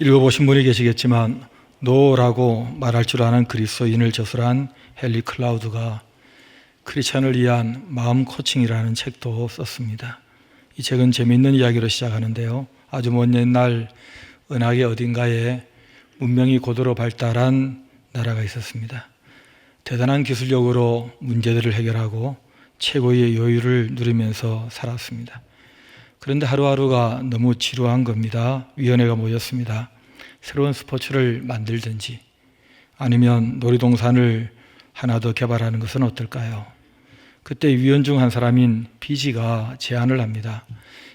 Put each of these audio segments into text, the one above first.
읽어보신 분이 계시겠지만 노라고 말할 줄 아는 그리스도인을 저술한 헨리 클라우드가 크리스천을 위한 마음 코칭이라는 책도 썼습니다. 이 책은 재미있는 이야기로 시작하는데요. 아주 먼 옛날 은하계 어딘가에 문명이 고도로 발달한 나라가 있었습니다. 대단한 기술력으로 문제들을 해결하고 최고의 여유를 누리면서 살았습니다. 그런데 하루하루가 너무 지루한 겁니다. 위원회가 모였습니다. 새로운 스포츠를 만들든지 아니면 놀이동산을 하나 더 개발하는 것은 어떨까요? 그때 위원 중 한 사람인 비지가 제안을 합니다.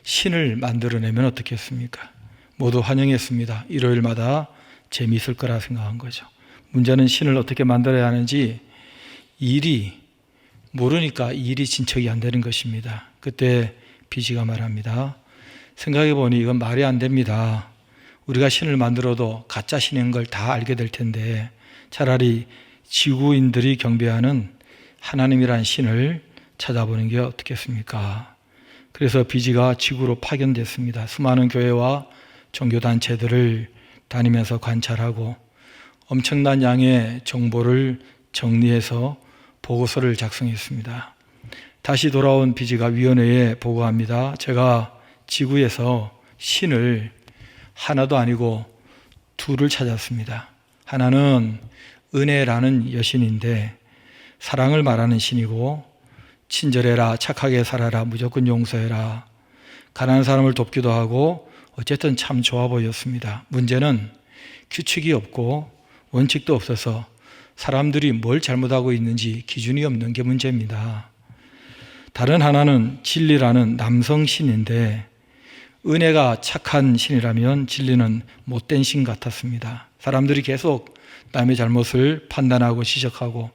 신을 만들어내면 어떻겠습니까? 모두 환영했습니다. 일요일마다 재미있을 거라 생각한 거죠. 문제는 신을 어떻게 만들어야 하는지 모르니까 일이 진척이 안 되는 것입니다. 그때 비지가 말합니다. 생각해보니 이건 말이 안 됩니다. 우리가 신을 만들어도 가짜 신인 걸 다 알게 될 텐데 차라리 지구인들이 경배하는 하나님이란 신을 찾아보는 게 어떻겠습니까? 그래서 비지가 지구로 파견됐습니다. 수많은 교회와 종교단체들을 다니면서 관찰하고 엄청난 양의 정보를 정리해서 보고서를 작성했습니다. 다시 돌아온 비지가 위원회에 보고합니다. 제가 지구에서 신을 하나도 아니고 둘을 찾았습니다. 하나는 은혜라는 여신인데 사랑을 말하는 신이고 친절해라, 착하게 살아라, 무조건 용서해라, 가난한 사람을 돕기도 하고 어쨌든 참 좋아 보였습니다. 문제는 규칙이 없고 원칙도 없어서 사람들이 뭘 잘못하고 있는지 기준이 없는 게 문제입니다. 다른 하나는 진리라는 남성 신인데 은혜가 착한 신이라면 진리는 못된 신 같았습니다. 사람들이 계속 남의 잘못을 판단하고 지적하고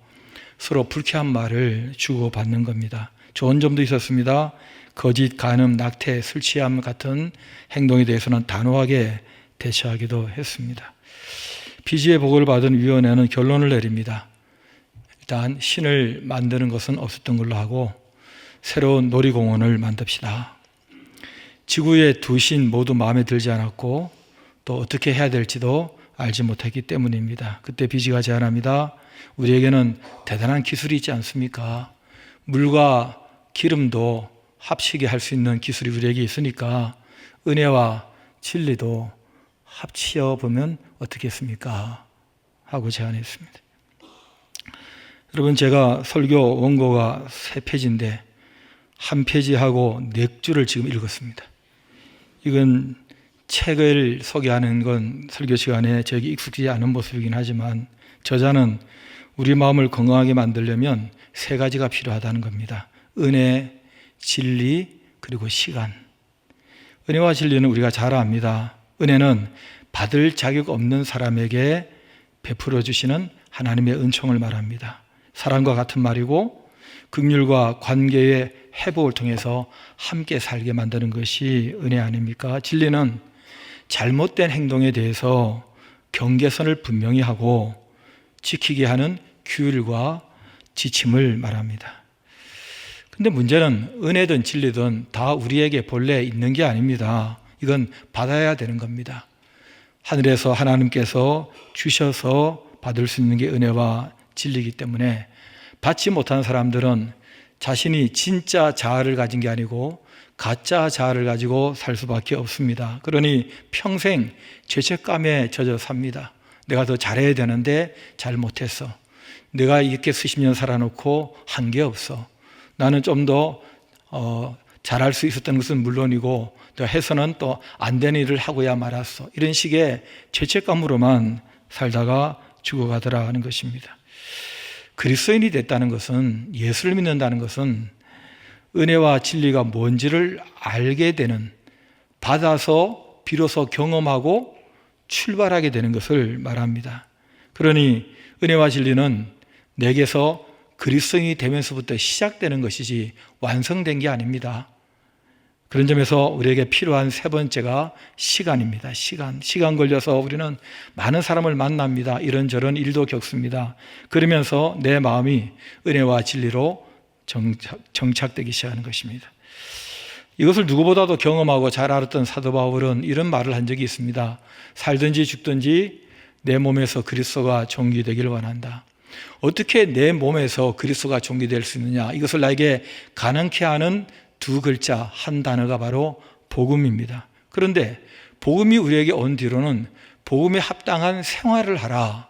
서로 불쾌한 말을 주고받는 겁니다. 좋은 점도 있었습니다. 거짓, 간음, 낙태, 술 취함 같은 행동에 대해서는 단호하게 대처하기도 했습니다. 비지의 보고를 받은 위원회는 결론을 내립니다. 일단 신을 만드는 것은 없었던 걸로 하고 새로운 놀이공원을 만듭시다. 지구의 두 신 모두 마음에 들지 않았고 또 어떻게 해야 될지도 알지 못했기 때문입니다. 그때 비지가 제안합니다. 우리에게는 대단한 기술이 있지 않습니까? 물과 기름도 합치게 할 수 있는 기술이 우리에게 있으니까 은혜와 진리도 합치어 보면 어떻겠습니까? 하고 제안했습니다. 여러분, 제가 설교 원고가 3페이지인데 한 페이지하고 4줄을 지금 읽었습니다. 이건 책을 소개하는 건 설교 시간에 저에게 익숙하지 않은 모습이긴 하지만 저자는 우리 마음을 건강하게 만들려면 3가지가 필요하다는 겁니다. 은혜, 진리, 그리고 시간. 은혜와 진리는 우리가 잘 압니다. 은혜는 받을 자격 없는 사람에게 베풀어 주시는 하나님의 은총을 말합니다. 사랑과 같은 말이고 긍휼과 관계의 회복을 통해서 함께 살게 만드는 것이 은혜 아닙니까? 진리는 잘못된 행동에 대해서 경계선을 분명히 하고 지키게 하는 규율과 지침을 말합니다. 근데 문제는 은혜든 진리든 다 우리에게 본래 있는 게 아닙니다. 이건 받아야 되는 겁니다. 하늘에서 하나님께서 주셔서 받을 수 있는 게 은혜와 진리이기 때문에 받지 못한 사람들은 자신이 진짜 자아를 가진 게 아니고 가짜 자아를 가지고 살 수밖에 없습니다. 그러니 평생 죄책감에 젖어 삽니다. 내가 더 잘해야 되는데 잘 못했어. 내가 이렇게 수십 년 살아놓고 한 게 없어. 나는 좀 더 잘할 수 있었던 것은 물론이고 또 해서는 또 안 되는 일을 하고야 말았어. 이런 식의 죄책감으로만 살다가 죽어가더라 하는 것입니다. 그리스도인이 됐다는 것은, 예수를 믿는다는 것은 은혜와 진리가 뭔지를 알게 되는, 받아서 비로소 경험하고 출발하게 되는 것을 말합니다. 그러니 은혜와 진리는 내게서 그리스도인이 되면서부터 시작되는 것이지 완성된 게 아닙니다. 그런 점에서 우리에게 필요한 3번째가 시간입니다. 시간 걸려서 우리는 많은 사람을 만납니다. 이런저런 일도 겪습니다. 그러면서 내 마음이 은혜와 진리로 정착되기 시작하는 것입니다. 이것을 누구보다도 경험하고 잘 알았던 사도 바울은 이런 말을 한 적이 있습니다. 살든지 죽든지 내 몸에서 그리스도가 존귀되기를 원한다. 어떻게 내 몸에서 그리스도가 존귀될 수 있느냐? 이것을 나에게 가능케 하는 두 글자, 한 단어가 바로 복음입니다. 그런데 복음이 우리에게 온 뒤로는 복음에 합당한 생활을 하라.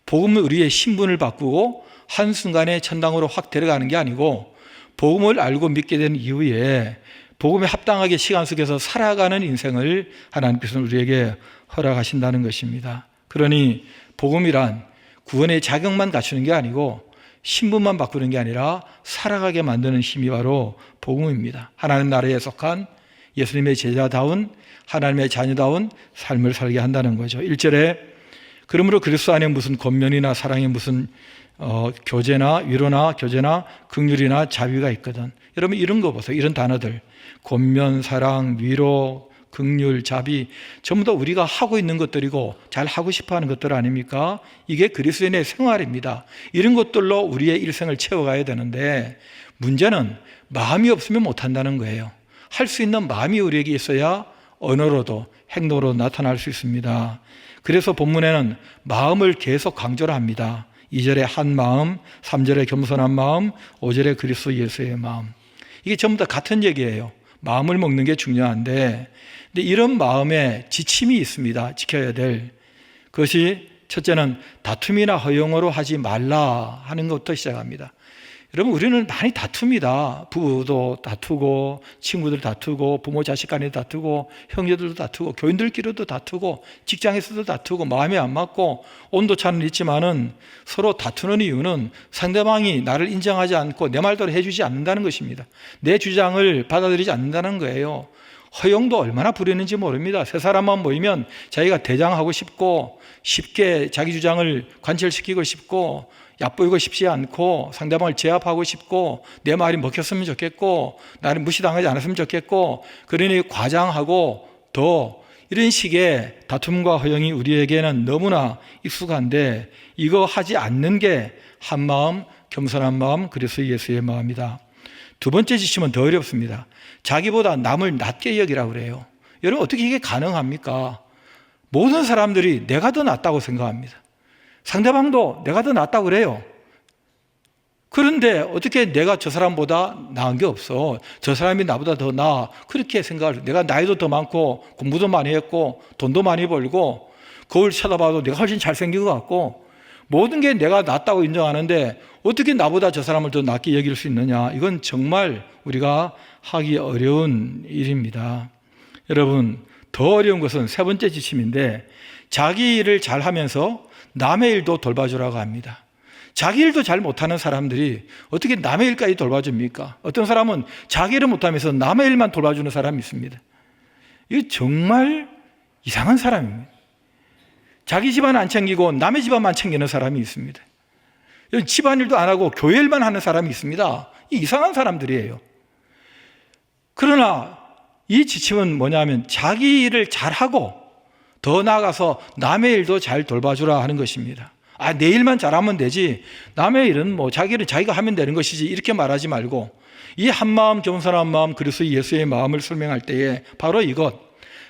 복음은 우리의 신분을 바꾸고 한순간에 천당으로 확 데려가는 게 아니고 복음을 알고 믿게 된 이후에 복음에 합당하게 시간 속에서 살아가는 인생을 하나님께서는 우리에게 허락하신다는 것입니다. 그러니 복음이란 구원의 자격만 갖추는 게 아니고 신분만 바꾸는 게 아니라 살아가게 만드는 힘이 바로 복음입니다. 하나님 나라에 속한 예수님의 제자다운 하나님의 자녀다운 삶을 살게 한다는 거죠. 1절에 그러므로 그리스도 안에 무슨 권면이나 사랑이 무슨 교제나 위로나 교제나 긍휼이나 자비가 있거든. 여러분 이런 거 보세요. 이런 단어들 권면, 사랑, 위로, 긍휼, 자비 전부 다 우리가 하고 있는 것들이고 잘 하고 싶어하는 것들 아닙니까? 이게 그리스도인의 생활입니다. 이런 것들로 우리의 일생을 채워가야 되는데 문제는 마음이 없으면 못한다는 거예요. 할 수 있는 마음이 우리에게 있어야 언어로도 행동으로 나타날 수 있습니다. 그래서 본문에는 마음을 계속 강조를 합니다. 2절에 한 마음, 3절에 겸손한 마음, 5절에 그리스도 예수의 마음. 이게 전부 다 같은 얘기예요. 마음을 먹는 게 중요한데 근데 이런 마음에 지침이 있습니다. 지켜야 될 그것이 첫째는 다툼이나 허용으로 하지 말라 하는 것부터 시작합니다. 여러분 우리는 많이 다툽니다. 부부도 다투고 친구들 다투고 부모 자식 간에 다투고 형제들도 다투고 교인들끼리도 다투고 직장에서도 다투고 마음이 안 맞고 온도차는 있지만은 서로 다투는 이유는 상대방이 나를 인정하지 않고 내 말대로 해주지 않는다는 것입니다. 내 주장을 받아들이지 않는다는 거예요. 허용도 얼마나 부리는지 모릅니다. 세 사람만 모이면 자기가 대장하고 싶고 쉽게 자기 주장을 관철시키고 싶고 얕보이고 싶지 않고 상대방을 제압하고 싶고 내 말이 먹혔으면 좋겠고 나를 무시당하지 않았으면 좋겠고 그러니 과장하고 더 이런 식의 다툼과 허용이 우리에게는 너무나 익숙한데 이거 하지 않는 게 한마음, 겸손한 마음, 그리스도 예수의 마음이다. 두 번째 지침은 더 어렵습니다. 자기보다 남을 낮게 여기라고 그래요. 여러분 어떻게 이게 가능합니까? 모든 사람들이 내가 더 낫다고 생각합니다. 상대방도 내가 더 낫다고 그래요. 그런데 어떻게 내가 저 사람보다 나은 게 없어. 저 사람이 나보다 더 나아. 그렇게 생각을 해요. 내가 나이도 더 많고 공부도 많이 했고 돈도 많이 벌고 거울 쳐다봐도 내가 훨씬 잘생긴 것 같고 모든 게 내가 낫다고 인정하는데 어떻게 나보다 저 사람을 더 낫게 여길 수 있느냐. 이건 정말 우리가 하기 어려운 일입니다. 여러분 더 어려운 것은 세 번째 지침인데 자기 일을 잘하면서 남의 일도 돌봐주라고 합니다. 자기 일도 잘 못하는 사람들이 어떻게 남의 일까지 돌봐줍니까? 어떤 사람은 자기 일을 못하면서 남의 일만 돌봐주는 사람이 있습니다. 이거 정말 이상한 사람입니다. 자기 집안 안 챙기고 남의 집안만 챙기는 사람이 있습니다. 집안일도 안 하고 교회 일만 하는 사람이 있습니다. 이 이상한 사람들이에요. 그러나 이 지침은 뭐냐면 자기 일을 잘하고 더 나아가서 남의 일도 잘 돌봐주라 하는 것입니다. 내 일만 잘하면 되지 남의 일은 자기 일은 자기가 하면 되는 것이지 이렇게 말하지 말고 이 한마음 겸손한 마음 그리스도 예수의 마음을 설명할 때에 바로 이것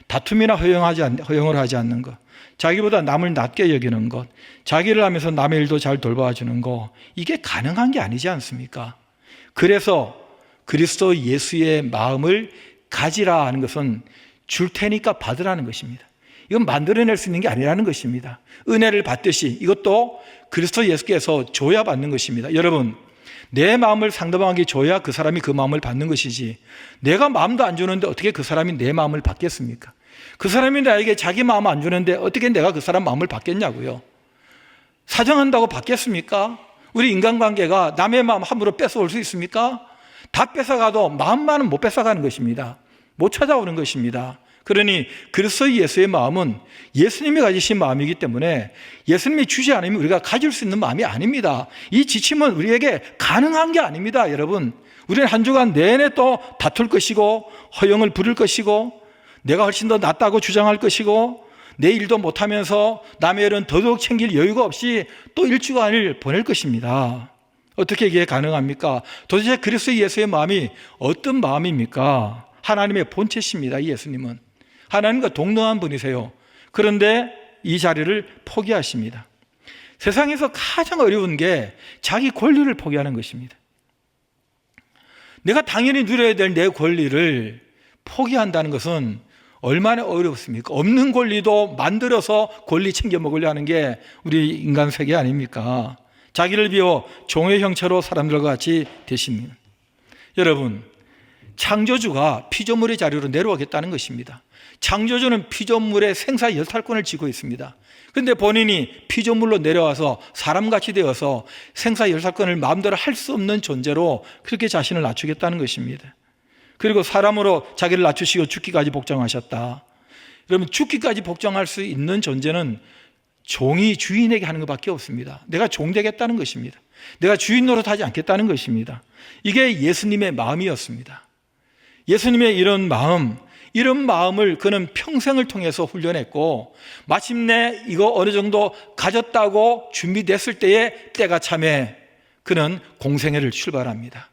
다툼이나 허용을 하지 않는 것 자기보다 남을 낮게 여기는 것 자기를 하면서 남의 일도 잘 돌봐주는 것 이게 가능한 게 아니지 않습니까? 그래서 그리스도 예수의 마음을 가지라 하는 것은 줄 테니까 받으라는 것입니다. 이건 만들어낼 수 있는 게 아니라는 것입니다. 은혜를 받듯이 이것도 그리스도 예수께서 줘야 받는 것입니다. 여러분 내 마음을 상대방에게 줘야 그 사람이 그 마음을 받는 것이지 내가 마음도 안 주는데 어떻게 그 사람이 내 마음을 받겠습니까? 그 사람이 나에게 자기 마음 안 주는데 어떻게 내가 그 사람 마음을 받겠냐고요. 사정한다고 받겠습니까? 우리 인간관계가 남의 마음 함부로 뺏어올 수 있습니까? 다 뺏어가도 마음만은 못 뺏어가는 것입니다. 못 찾아오는 것입니다. 그러니 그리스도 예수의 마음은 예수님이 가지신 마음이기 때문에 예수님이 주지 않으면 우리가 가질 수 있는 마음이 아닙니다. 이 지침은 우리에게 가능한 게 아닙니다. 여러분 우리는 한 주간 내내 또 다툴 것이고 허용을 부릴 것이고 내가 훨씬 더 낫다고 주장할 것이고 내 일도 못하면서 남의 일은 더더욱 챙길 여유가 없이 또 일주간을 보낼 것입니다. 어떻게 이게 가능합니까? 도대체 그리스도 예수의 마음이 어떤 마음입니까? 하나님의 본체십니다. 이 예수님은 하나님과 동등한 분이세요. 그런데 이 자리를 포기하십니다. 세상에서 가장 어려운 게 자기 권리를 포기하는 것입니다. 내가 당연히 누려야 될 내 권리를 포기한다는 것은 얼마나 어렵습니까? 없는 권리도 만들어서 권리 챙겨 먹으려 하는 게 우리 인간 세계 아닙니까? 자기를 비워 종의 형체로 사람들과 같이 되십니다. 여러분, 창조주가 피조물의 자리로 내려오겠다는 것입니다. 창조주는 피조물의 생사 열탈권을 쥐고 있습니다. 그런데 본인이 피조물로 내려와서 사람같이 되어서 생사 열탈권을 마음대로 할 수 없는 존재로 그렇게 자신을 낮추겠다는 것입니다. 그리고 사람으로 자기를 낮추시고 죽기까지 복종하셨다. 여러분, 죽기까지 복종할 수 있는 존재는 종이 주인에게 하는 것밖에 없습니다. 내가 종 되겠다는 것입니다. 내가 주인 노릇하지 않겠다는 것입니다. 이게 예수님의 마음이었습니다. 예수님의 이런 마음을 그는 평생을 통해서 훈련했고, 마침내 이거 어느 정도 가졌다고 준비됐을 때에 때가 참에 그는 공생애를 출발합니다.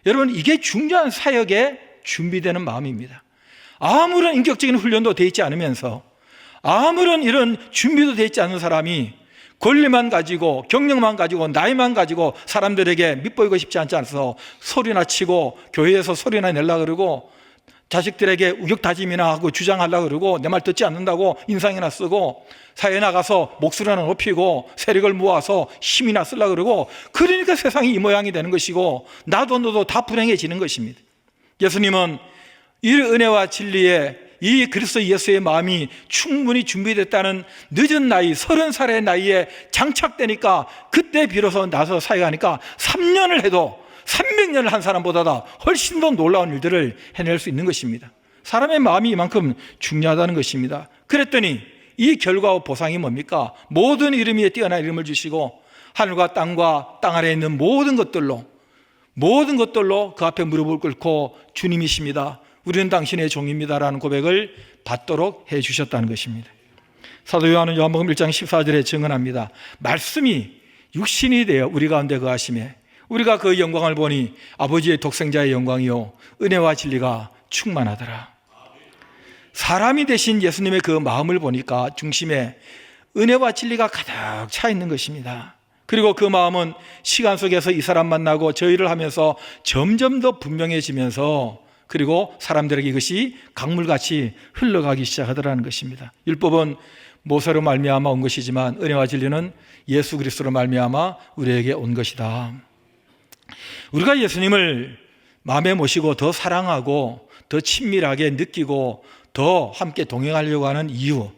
여러분, 이게 중요한 사역에 준비되는 마음입니다. 아무런 인격적인 훈련도 되어 있지 않으면서, 아무런 이런 준비도 되어 있지 않은 사람이 권리만 가지고, 경력만 가지고, 나이만 가지고 사람들에게 밑보이고 싶지 않지 않아서 소리나 치고, 교회에서 소리나 내려고 그러고, 자식들에게 우격다짐이나 하고 주장하려고 그러고, 내 말 듣지 않는다고 인상이나 쓰고, 사회에 나가서 목소리나 높이고 세력을 모아서 힘이나 쓰려고 그러고, 그러니까 세상이 이 모양이 되는 것이고 나도 너도 다 불행해지는 것입니다. 예수님은 이 은혜와 진리에 이 그리스도 예수의 마음이 충분히 준비됐다는 늦은 나이, 30살의 나이에 장착되니까 그때 비로소 나서 사역하니까 3년을 해도 300년을 한 사람보다 훨씬 더 놀라운 일들을 해낼 수 있는 것입니다. 사람의 마음이 이만큼 중요하다는 것입니다. 그랬더니 이 결과와 보상이 뭡니까? 모든 이름 위에 뛰어난 이름을 주시고 하늘과 땅 아래에 있는 모든 것들로 그 앞에 무릎을 꿇고 주님이십니다, 우리는 당신의 종입니다라는 고백을 받도록 해주셨다는 것입니다. 사도 요한은 요한복음 1장 14절에 증언합니다. 말씀이 육신이 되어 우리 가운데 거하심에 우리가 그 영광을 보니 아버지의 독생자의 영광이요 은혜와 진리가 충만하더라. 사람이 되신 예수님의 그 마음을 보니까 중심에 은혜와 진리가 가득 차 있는 것입니다. 그리고 그 마음은 시간 속에서 이 사람 만나고 저 일을 하면서 점점 더 분명해지면서, 그리고 사람들에게 이것이 강물같이 흘러가기 시작하더라는 것입니다. 율법은 모세로 말미암아 온 것이지만 은혜와 진리는 예수 그리스도로 말미암아 우리에게 온 것이다. 우리가 예수님을 마음에 모시고 더 사랑하고 더 친밀하게 느끼고 더 함께 동행하려고 하는 이유,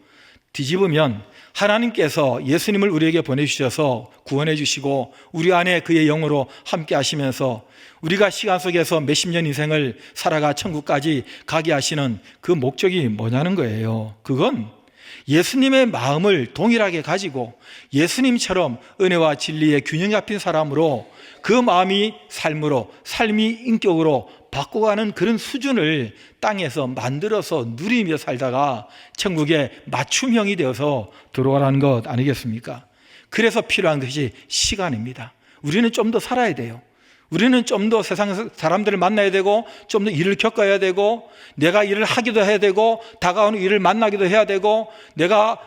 뒤집으면 하나님께서 예수님을 우리에게 보내주셔서 구원해 주시고 우리 안에 그의 영으로 함께 하시면서 우리가 시간 속에서 몇십 년 인생을 살아가 천국까지 가게 하시는 그 목적이 뭐냐는 거예요. 그건 예수님의 마음을 동일하게 가지고 예수님처럼 은혜와 진리의 균형 잡힌 사람으로 그 마음이 삶이 인격으로 바꿔가는 그런 수준을 땅에서 만들어서 누리며 살다가 천국의 맞춤형이 되어서 들어가라는 것 아니겠습니까? 그래서 필요한 것이 시간입니다. 우리는 좀 더 살아야 돼요. 우리는 좀 더 세상에서 사람들을 만나야 되고 좀 더 일을 겪어야 되고 내가 일을 하기도 해야 되고 다가오는 일을 만나기도 해야 되고 내가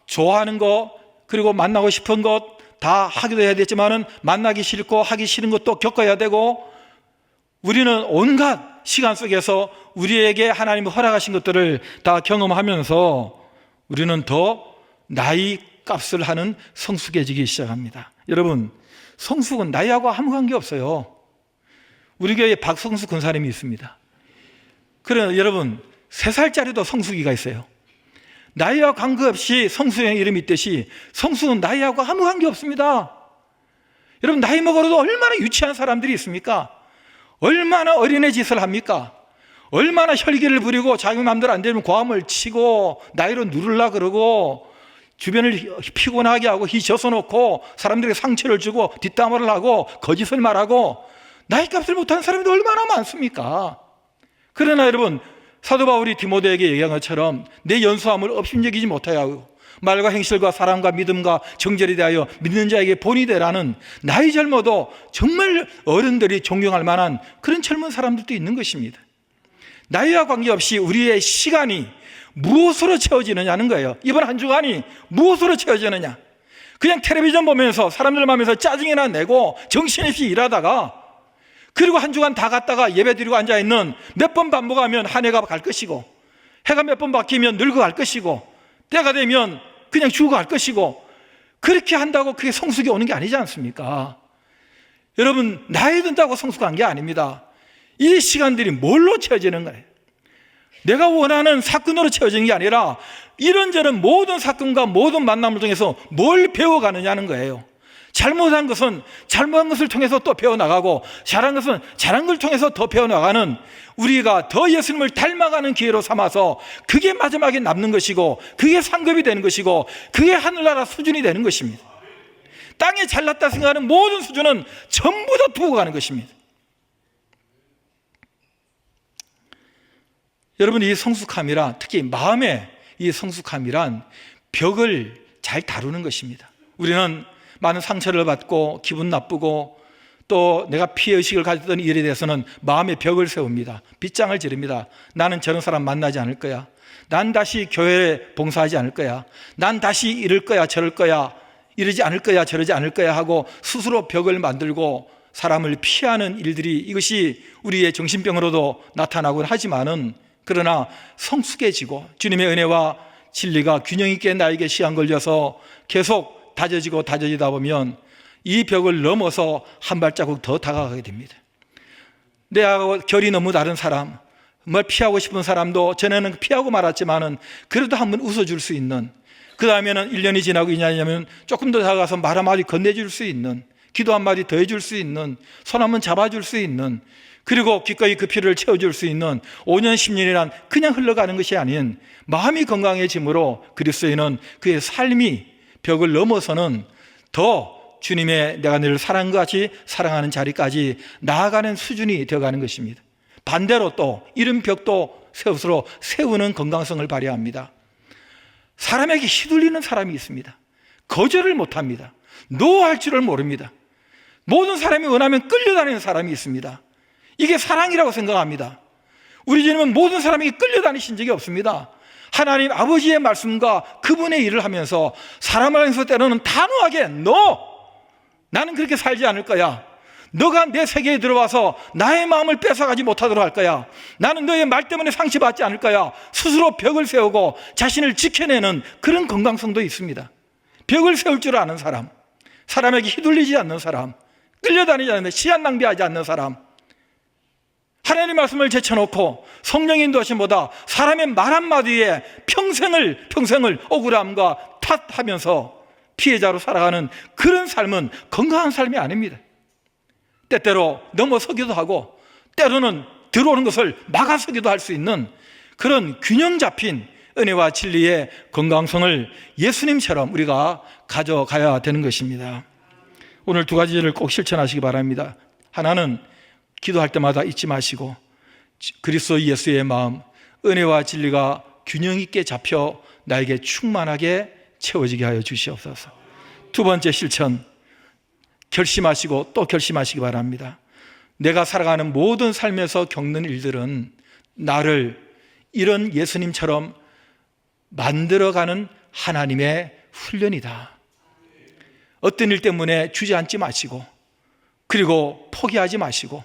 좋아하는 것 그리고 만나고 싶은 것 다 하기도 해야 되지만은 만나기 싫고 하기 싫은 것도 겪어야 되고, 우리는 온갖 시간 속에서 우리에게 하나님이 허락하신 것들을 다 경험하면서 우리는 더 나이 값을 하는 성숙해지기 시작합니다. 여러분, 성숙은 나이하고 아무 관계 없어요. 우리 교회에 박성숙 권사님이 있습니다. 그러나 여러분, 3살짜리도 성숙이가 있어요. 나이와 관계없이 성숙의 이름이 있듯이 성숙은 나이하고 아무 관계 없습니다. 여러분, 나이 먹어도 얼마나 유치한 사람들이 있습니까? 얼마나 어린애 짓을 합니까? 얼마나 혈기를 부리고 자기 마음대로 안 되면 고함을 치고 나이로 누르려고 그러고 주변을 피곤하게 하고 휘저어놓고 사람들에게 상처를 주고 뒷담화를 하고 거짓을 말하고 나이값을 못하는 사람이 얼마나 많습니까? 그러나 여러분, 사도 바울이 디모데에게 얘기한 것처럼 내 연소함을 업신여기지 못하여 하고 말과 행실과 사랑과 믿음과 정절에 대하여 믿는 자에게 본이 되라는, 나이 젊어도 정말 어른들이 존경할 만한 그런 젊은 사람들도 있는 것입니다. 나이와 관계없이 우리의 시간이 무엇으로 채워지느냐는 거예요. 이번 한 주간이 무엇으로 채워지느냐. 그냥 텔레비전 보면서 사람들 마음에서 짜증이나 내고 정신없이 일하다가, 그리고 한 주간 다 갔다가 예배 드리고 앉아있는, 몇 번 반복하면 한 해가 갈 것이고, 해가 몇 번 바뀌면 늙어갈 것이고, 때가 되면 그냥 죽어갈 것이고, 그렇게 한다고 그게 성숙이 오는 게 아니지 않습니까? 여러분, 나이 든다고 성숙한 게 아닙니다. 이 시간들이 뭘로 채워지는 거예요? 내가 원하는 사건으로 채워지는 게 아니라 이런저런 모든 사건과 모든 만남을 통해서 뭘 배워가느냐는 거예요. 잘못한 것은 잘못한 것을 통해서 또 배워나가고, 잘한 것은 잘한 걸 통해서 더 배워나가는, 우리가 더 예수님을 닮아가는 기회로 삼아서 그게 마지막에 남는 것이고, 그게 상급이 되는 것이고, 그게 하늘나라 수준이 되는 것입니다. 땅에 잘났다 생각하는 모든 수준은 전부 다 두고 가는 것입니다. 여러분, 이 성숙함이란, 특히 마음의 이 성숙함이란 벽을 잘 다루는 것입니다. 우리는 많은 상처를 받고 기분 나쁘고 또 내가 피해의식을 가졌던 일에 대해서는 마음의 벽을 세웁니다. 빗장을 지릅니다. 나는 저런 사람 만나지 않을 거야. 난 다시 교회에 봉사하지 않을 거야. 난 다시 이럴 거야, 저럴 거야, 이러지 않을 거야, 저러지 않을 거야 하고 스스로 벽을 만들고 사람을 피하는 일들이, 이것이 우리의 정신병으로도 나타나곤 하지만은, 그러나 성숙해지고 주님의 은혜와 진리가 균형 있게 나에게 시간 걸려서 계속 다져지다 보면 이 벽을 넘어서 한 발자국 더 다가가게 됩니다. 내하고 결이 너무 다른 사람, 뭘 피하고 싶은 사람도 전에는 피하고 말았지만은 그래도 한번 웃어줄 수 있는, 그 다음에는 1년이 지나고 2년이 지나면 조금 더 다가가서 말 한마디 건네줄 수 있는, 기도 한마디 더 해줄 수 있는, 손 한번 잡아줄 수 있는, 그리고 기꺼이 그 필요를 채워줄 수 있는 5년 10년이란 그냥 흘러가는 것이 아닌 마음이 건강해짐으로 그리스도인은 그의 삶이 벽을 넘어서는 더 주님의 내가 너를 사랑과 같이 사랑하는 자리까지 나아가는 수준이 되어가는 것입니다. 반대로 또 이런 벽도 스스로 세우는 건강성을 발휘합니다. 사람에게 휘둘리는 사람이 있습니다. 거절을 못합니다. 노할 줄을 모릅니다. 모든 사람이 원하면 끌려다니는 사람이 있습니다. 이게 사랑이라고 생각합니다. 우리 주님은 모든 사람에게 끌려다니신 적이 없습니다. 하나님 아버지의 말씀과 그분의 일을 하면서 사람을 향해서 때로는 단호하게 나는 그렇게 살지 않을 거야. 너가 내 세계에 들어와서 나의 마음을 뺏어가지 못하도록 할 거야. 나는 너의 말 때문에 상처받지 않을 거야. 스스로 벽을 세우고 자신을 지켜내는 그런 건강성도 있습니다. 벽을 세울 줄 아는 사람, 사람에게 휘둘리지 않는 사람, 끌려다니지 않는, 시간 낭비하지 않는 사람, 하나님의 말씀을 제쳐놓고 성령 인도하심보다 사람의 말 한마디에 평생을 억울함과 탓하면서 피해자로 살아가는 그런 삶은 건강한 삶이 아닙니다. 때때로 넘어서기도 하고 때로는 들어오는 것을 막아서기도 할 수 있는 그런 균형 잡힌 은혜와 진리의 건강성을 예수님처럼 우리가 가져가야 되는 것입니다. 오늘 두 가지를 꼭 실천하시기 바랍니다. 하나는 기도할 때마다 잊지 마시고 그리스도 예수의 마음, 은혜와 진리가 균형 있게 잡혀 나에게 충만하게 채워지게 하여 주시옵소서. 두 번째 실천, 결심하시고 또 결심하시기 바랍니다. 내가 살아가는 모든 삶에서 겪는 일들은 나를 이런 예수님처럼 만들어가는 하나님의 훈련이다. 어떤 일 때문에 주저앉지 마시고, 그리고 포기하지 마시고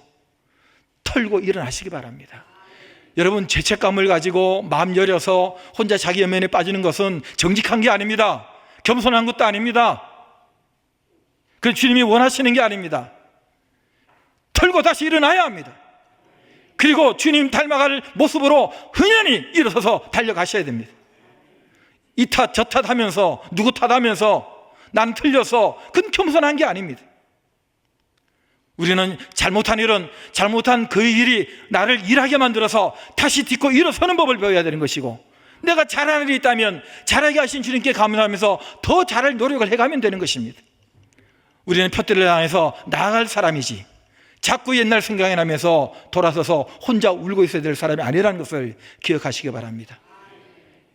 털고 일어나시기 바랍니다. 여러분, 죄책감을 가지고 마음 열어서 혼자 자기 연면에 빠지는 것은 정직한 게 아닙니다. 겸손한 것도 아닙니다. 그건 주님이 원하시는 게 아닙니다. 털고 다시 일어나야 합니다. 그리고 주님 닮아갈 모습으로 흔연히 일어서서 달려가셔야 됩니다. 이 탓 저 탓 하면서, 누구 탓하면서 난 틀려서, 그건 겸손한 게 아닙니다. 우리는 잘못한 일은 잘못한 그 일이 나를 일하게 만들어서 다시 딛고 일어서는 법을 배워야 되는 것이고, 내가 잘하는 일이 있다면 잘하게 하신 주님께 감사하면서 더 잘할 노력을 해가면 되는 것입니다. 우리는 표대를 향해서 나아갈 사람이지 자꾸 옛날 생각이 나면서 돌아서서 혼자 울고 있어야 될 사람이 아니라는 것을 기억하시기 바랍니다.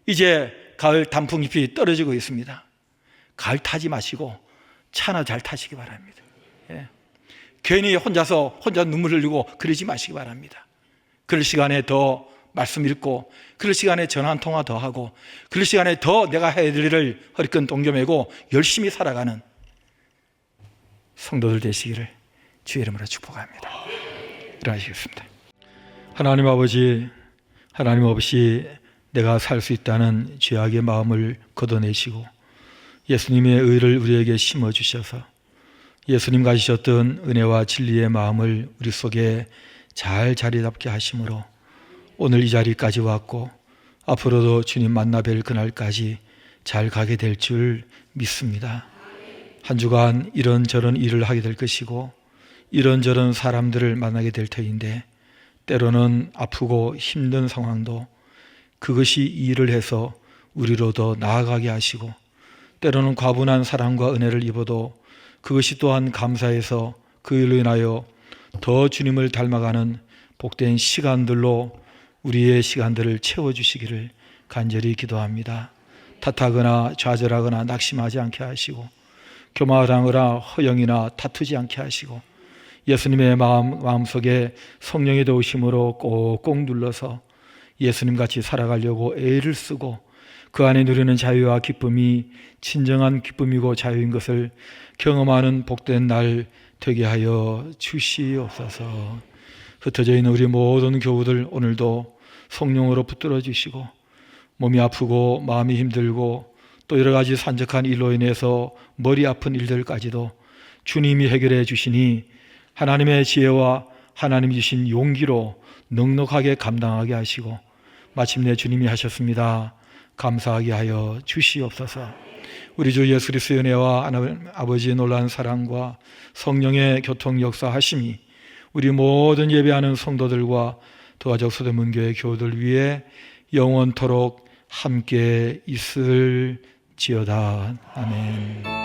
이제 가을 단풍잎이 떨어지고 있습니다. 가을 타지 마시고 차나 잘 타시기 바랍니다. 예. 괜히 혼자 눈물 흘리고 그러지 마시기 바랍니다. 그럴 시간에 더 말씀 읽고, 그럴 시간에 전화 한 통화 더 하고, 그럴 시간에 더 내가 해야 될 일을 허리끈 동겨매고 열심히 살아가는 성도들 되시기를 주의 이름으로 축복합니다. 일어나시겠습니다. 하나님 아버지, 하나님 없이 내가 살 수 있다는 죄악의 마음을 걷어내시고 예수님의 의를 우리에게 심어주셔서 예수님 가지셨던 은혜와 진리의 마음을 우리 속에 잘 자리 잡게 하심으로 오늘 이 자리까지 왔고 앞으로도 주님 만나 뵐 그날까지 잘 가게 될 줄 믿습니다. 한 주간 이런저런 일을 하게 될 것이고 이런저런 사람들을 만나게 될 터인데 때로는 아프고 힘든 상황도 그것이 일을 해서 우리로 더 나아가게 하시고 때로는 과분한 사랑과 은혜를 입어도 그것이 또한 감사해서 그 일로 인하여 더 주님을 닮아가는 복된 시간들로 우리의 시간들을 채워주시기를 간절히 기도합니다. 탓하거나 좌절하거나 낙심하지 않게 하시고 교만하거나 허영이나 다투지 않게 하시고 예수님의 마음속에 성령의 도우심으로 꼭꼭 눌러서 예수님같이 살아가려고 애를 쓰고 그 안에 누리는 자유와 기쁨이 진정한 기쁨이고 자유인 것을 경험하는 복된 날 되게 하여 주시옵소서. 흩어져 있는 우리 모든 교우들 오늘도 성령으로 붙들어 주시고 몸이 아프고 마음이 힘들고 또 여러 가지 산적한 일로 인해서 머리 아픈 일들까지도 주님이 해결해 주시니 하나님의 지혜와 하나님이 주신 용기로 넉넉하게 감당하게 하시고 마침내 주님이 하셨습니다. 감사하게 하여 주시옵소서. 우리 주 예수 그리스도의 은혜와 하나님 아버지의 놀라운 사랑과 성령의 교통 역사하심이 우리 모든 예배하는 성도들과 도화적 소대문교회 교우들 위해 영원토록 함께 있을지어다. 아멘.